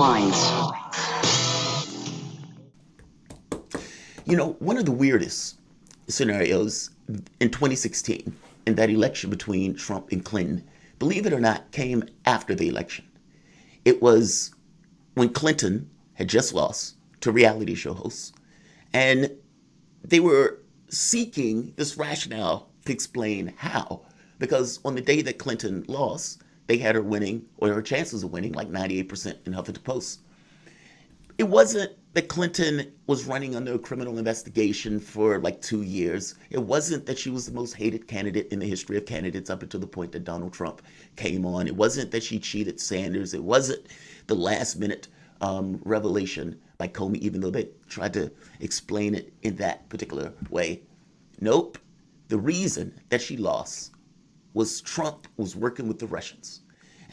lines. You know, one of the weirdest scenarios in 2016 in that election between Trump and Clinton, believe it or not, came after the election. It was when Clinton had just lost to reality show hosts, and they were seeking this rationale to explain how. Because on the day that Clinton lost, they had her winning, or her chances of winning, like 98% in Huffington Post. It wasn't that Clinton was running under a criminal investigation for like 2 years. It wasn't that she was the most hated candidate in the history of candidates up until the point that Donald Trump came on. It wasn't that she cheated Sanders. It wasn't the last minute revelation by Comey, even though they tried to explain it in that particular way. Nope. The reason that she lost was Trump was working with the Russians.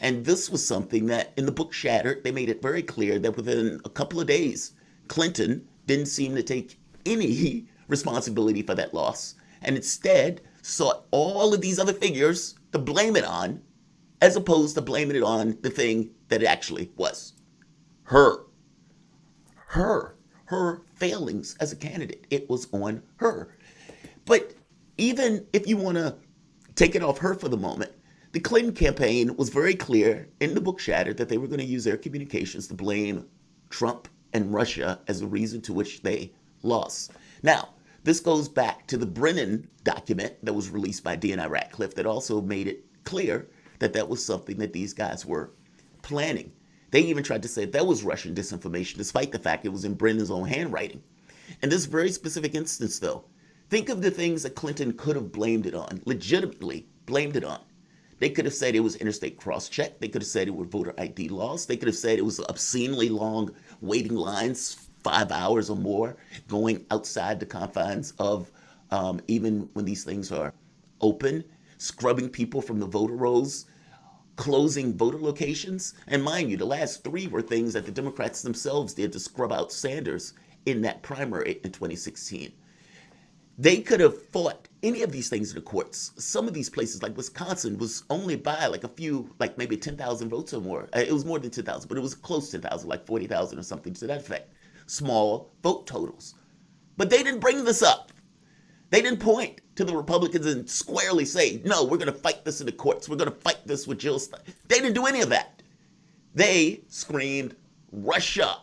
And this was something that in the book Shattered, they made it very clear that within a couple of days, Clinton didn't seem to take any responsibility for that loss, and instead sought all of these other figures to blame it on, as opposed to blaming it on the thing that it actually was. Her failings as a candidate. It was on her. But even if you want to take it off her for the moment, the Clinton campaign was very clear in the book Shattered that they were going to use their communications to blame Trump and Russia as the reason to which they lost. Now, this goes back to the Brennan document that was released by DNI Ratcliffe that also made it clear that that was something that these guys were planning. They even tried to say that was Russian disinformation, despite the fact it was in Brennan's own handwriting. In this very specific instance, though, think of the things that Clinton could have blamed it on, legitimately blamed it on. They could have said it was interstate cross-check. They could have said it were voter ID laws. They could have said it was obscenely long waiting lines, 5 hours or more, going outside the confines of even when these things are open, scrubbing people from the voter rolls, closing voter locations. And mind you, the last 3 were things that the Democrats themselves did to scrub out Sanders in that primary in 2016. They could have fought any of these things in the courts. Some of these places, like Wisconsin, was only by like a few, like maybe 10,000 votes or more. It was more than 10,000, but it was close to 10,000, like 40,000 or something to that effect. Small vote totals. But they didn't bring this up. They didn't point to the Republicans and squarely say, no, we're going to fight this in the courts. We're going to fight this with Jill Stein. They didn't do any of that. They screamed Russia.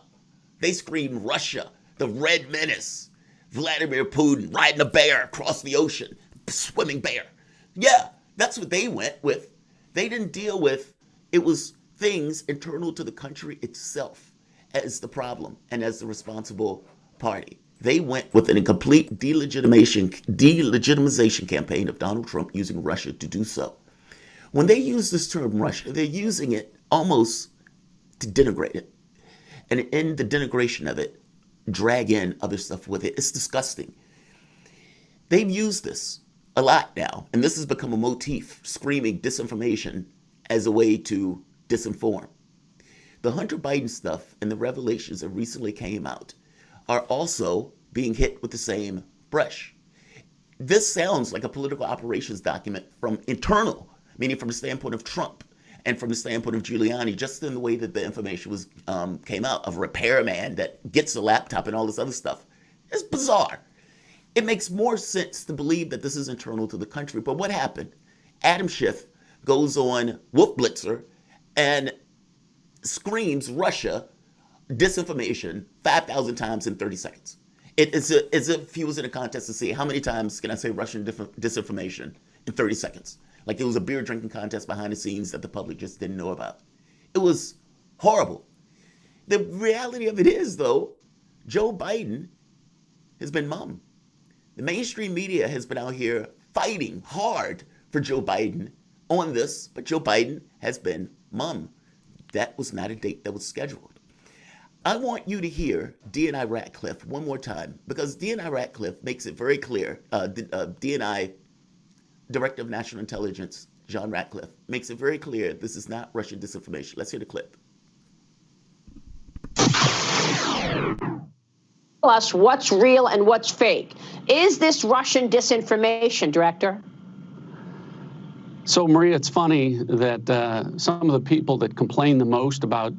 They screamed Russia, the Red Menace. Vladimir Putin riding a bear across the ocean, swimming bear. Yeah, that's what they went with. They didn't deal with, it was things internal to the country itself as the problem and as the responsible party. They went with a complete delegitimization campaign of Donald Trump using Russia to do so. When they use this term Russia, they're using it almost to denigrate it. And in the denigration of it, drag in other stuff with it. It's disgusting. They've used this a lot now, and this has become a motif, screaming disinformation as a way to disinform. The Hunter Biden stuff and the revelations that recently came out are also being hit with the same brush. This sounds like a political operations document from internal, meaning from the standpoint of Trump and from the standpoint of Giuliani, just in the way that the information was came out, of a repairman that gets a laptop and all this other stuff. It's bizarre. It makes more sense to believe that this is internal to the country. But what happened? Adam Schiff goes on Wolf Blitzer and screams Russia disinformation 5,000 times in 30 seconds. It's as if he was in a contest to see how many times can I say Russian disinformation in 30 seconds. Like it was a beer drinking contest behind the scenes that the public just didn't know about. It was horrible. The reality of it is, though, Joe Biden has been mum. The mainstream media has been out here fighting hard for Joe Biden on this, but Joe Biden has been mum. That was not a date that was scheduled. I want you to hear DNI Ratcliffe one more time, because DNI Ratcliffe makes it very clear, DNI Director of National Intelligence, John Ratcliffe, makes it very clear this is not Russian disinformation. Let's hear the clip. Tell us what's real and what's fake. Is this Russian disinformation, Director? So, Maria, it's funny that some of the people that complain the most about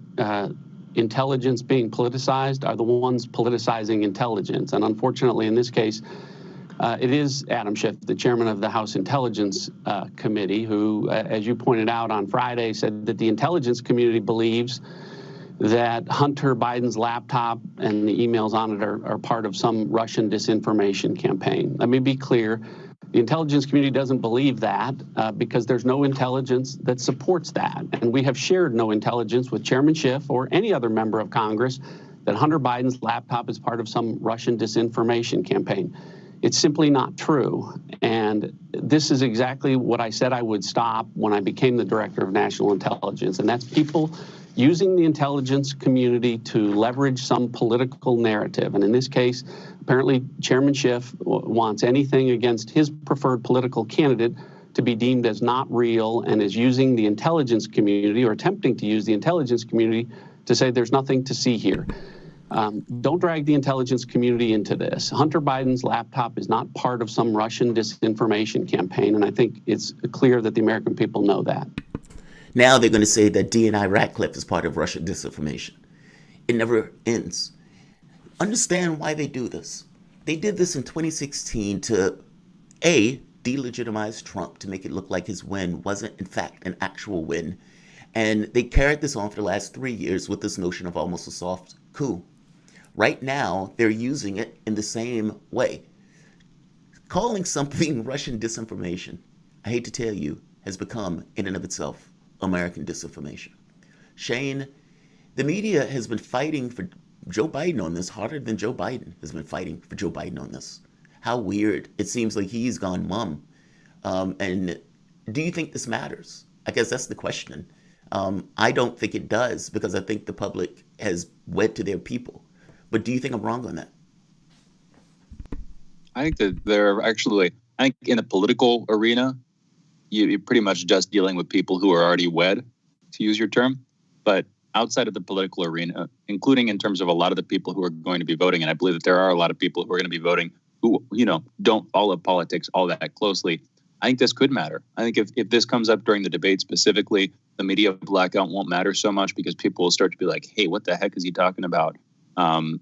intelligence being politicized are the ones politicizing intelligence. And unfortunately, in this case, it is Adam Schiff, the chairman of the House Intelligence Committee, who, as you pointed out on Friday, said that the intelligence community believes that Hunter Biden's laptop and the emails on it are part of some Russian disinformation campaign. Let me be clear. The intelligence community doesn't believe that because there's no intelligence that supports that. And we have shared no intelligence with Chairman Schiff or any other member of Congress that Hunter Biden's laptop is part of some Russian disinformation campaign. It's simply not true. And this is exactly what I said I would stop when I became the director of national intelligence. And that's people using the intelligence community to leverage some political narrative. And in this case, apparently Chairman Schiff wants anything against his preferred political candidate to be deemed as not real, and is using the intelligence community, or attempting to use the intelligence community, to say there's nothing to see here. Don't drag the intelligence community into this. Hunter Biden's laptop is not part of some Russian disinformation campaign, and I think it's clear that the American people know that. Now they're going to say that D&I Ratcliffe is part of Russian disinformation. It never ends. Understand why they do this. They did this in 2016 to, A, delegitimize Trump, to make it look like his win wasn't, in fact, an actual win. And they carried this on for the last 3 years with this notion of almost a soft coup. Right now, they're using it in the same way. Calling something Russian disinformation, I hate to tell you, has become, in and of itself, American disinformation. Shane, the media has been fighting for Joe Biden on this harder than Joe Biden has been fighting for Joe Biden on this. How weird. It seems like he's gone mum. And do you think this matters? I guess that's the question. I don't think it does, because I think the public has wed to their people. But do you think I'm wrong on that? I think that they're actually, I think in the political arena, you're pretty much just dealing with people who are already wed, to use your term. But outside of the political arena, including in terms of a lot of the people who are going to be voting, and I believe that there are a lot of people who are going to be voting who, don't follow politics all that closely, I think this could matter. I think if this comes up during the debate specifically, the media blackout won't matter so much, because people will start to be like, hey, what the heck is he talking about? And,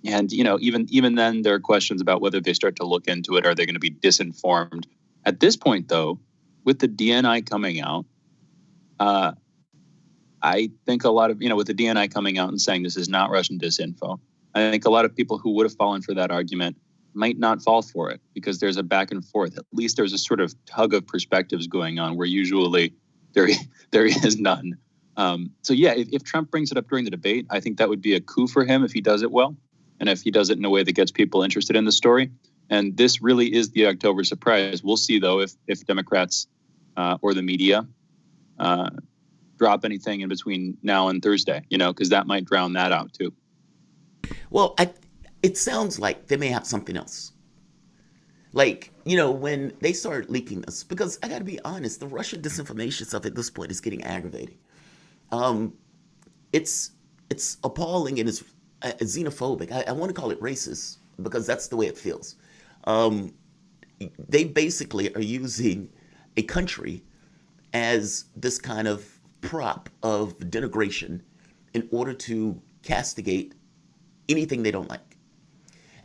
even then there are questions about whether they start to look into it. Are they going to be disinformed? At this point, though, with the DNI coming out, I think a lot of, with the DNI coming out and saying this is not Russian disinfo, I think a lot of people who would have fallen for that argument might not fall for it, because there's a back and forth. At least there's a sort of tug of perspectives going on, where usually there is none. So yeah, if Trump brings it up during the debate, I think that would be a coup for him if he does it well, and if he does it in a way that gets people interested in the story. And this really is the October surprise. We'll see, though, if Democrats or the media drop anything in between now and Thursday, because that might drown that out too. Well, it sounds like they may have something else. Like, when they start leaking this, because I got to be honest, the Russian disinformation stuff at this point is getting aggravating. It's appalling, and it's xenophobic. I want to call it racist, because that's the way it feels. They basically are using a country as this kind of prop of denigration in order to castigate anything they don't like.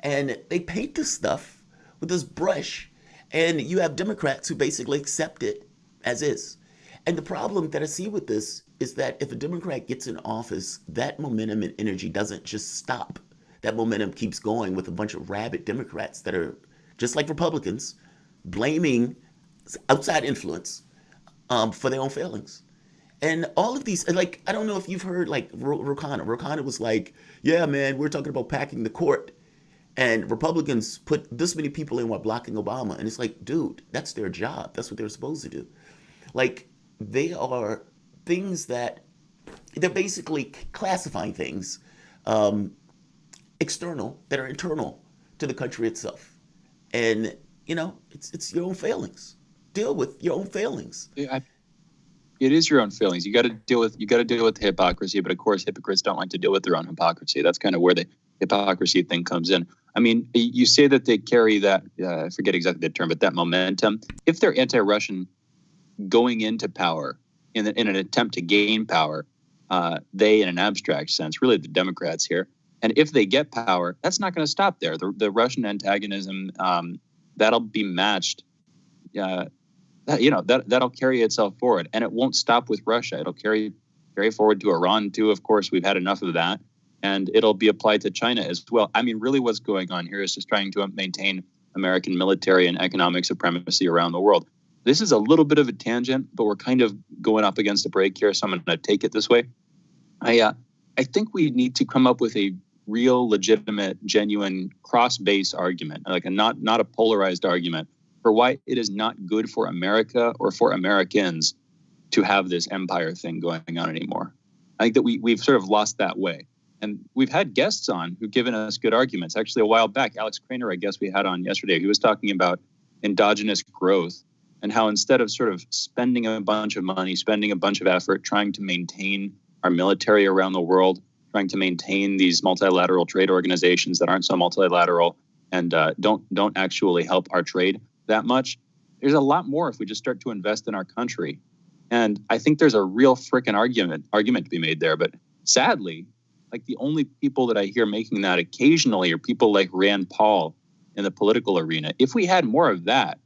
And they paint this stuff with this brush, and you have Democrats who basically accept it as is. And the problem that I see with this is that if a Democrat gets in office, that momentum and energy doesn't just stop. That momentum keeps going with a bunch of rabid Democrats that are, just like Republicans, blaming outside influence for their own failings. And all of these, like, I don't know if you've heard, like, Ro Khanna. Ro Khanna was like, yeah, man, we're talking about packing the court. And Republicans put this many people in while blocking Obama. And it's like, dude, that's their job. That's what they're supposed to do. Like, they are things that, they're basically classifying things external that are internal to the country itself. And, it's your own failings. Deal with your own failings. Yeah, it is your own feelings. You got to deal with the hypocrisy, but of course hypocrites don't like to deal with their own hypocrisy. That's kind of where the hypocrisy thing comes in. I mean, you say that they carry that, I forget exactly the term, but that momentum. If they're anti-Russian going into power in an attempt to gain power, they, in an abstract sense, really the Democrats here. And if they get power, that's not going to stop there. The Russian antagonism, that'll be matched. That'll carry itself forward, and it won't stop with Russia. It'll carry forward to Iran too. Of course, we've had enough of that, and it'll be applied to China as well. I mean, really, what's going on here is just trying to maintain American military and economic supremacy around the world. This is a little bit of a tangent, but we're kind of going up against a break here, so I'm going to take it this way. I think we need to come up with a real, legitimate, genuine cross-base argument, like not a polarized argument, for why it is not good for America or for Americans to have this empire thing going on anymore. I think that we've sort of lost that way. And we've had guests on who've given us good arguments. Actually, a while back, Alex Craner, I guess we had on yesterday, he was talking about endogenous growth and how instead of sort of spending a bunch of money, spending a bunch of effort, trying to maintain our military around the world, trying to maintain these multilateral trade organizations that aren't so multilateral and don't actually help our trade that much, there's a lot more if we just start to invest in our country. And I think there's a real frickin' argument to be made there. But sadly, like the only people that I hear making that occasionally are people like Rand Paul in the political arena. If we had more of that,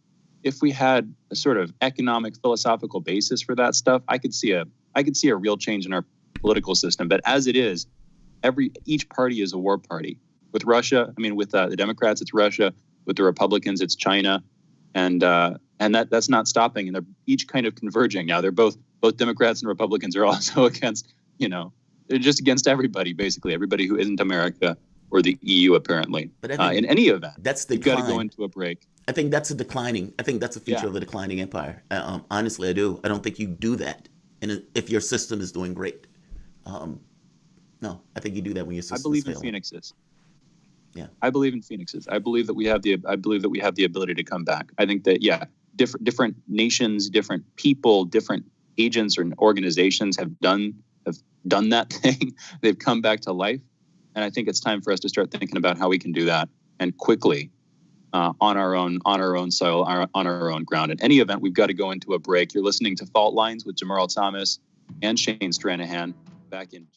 if we had a sort of economic philosophical basis for that stuff, I could see a real change in our political system. But as it is, each party is a war party. With Russia, I mean, with the Democrats, it's Russia. With the Republicans, it's China, and that's not stopping. And they're each kind of converging now. They're both Democrats and Republicans are also against, they're just against everybody, basically everybody who isn't America or the EU, apparently. But in any event, that's the you've got to go into a break. I think that's a feature of the declining empire. Honestly, I do. I don't think you do that, and if your system is doing great. No, I think you do that when your system is failing. I believe in phoenixes. Yeah, I believe in phoenixes. I believe that we have the ability to come back. I think that different nations, different people, different agents or organizations have done that thing. They've come back to life, and I think it's time for us to start thinking about how we can do that, and quickly, on our own soil, on our own ground. In any event, we've got to go into a break. You're listening to Fault Lines with Jamarl Thomas and Shane Stranahan. Back in.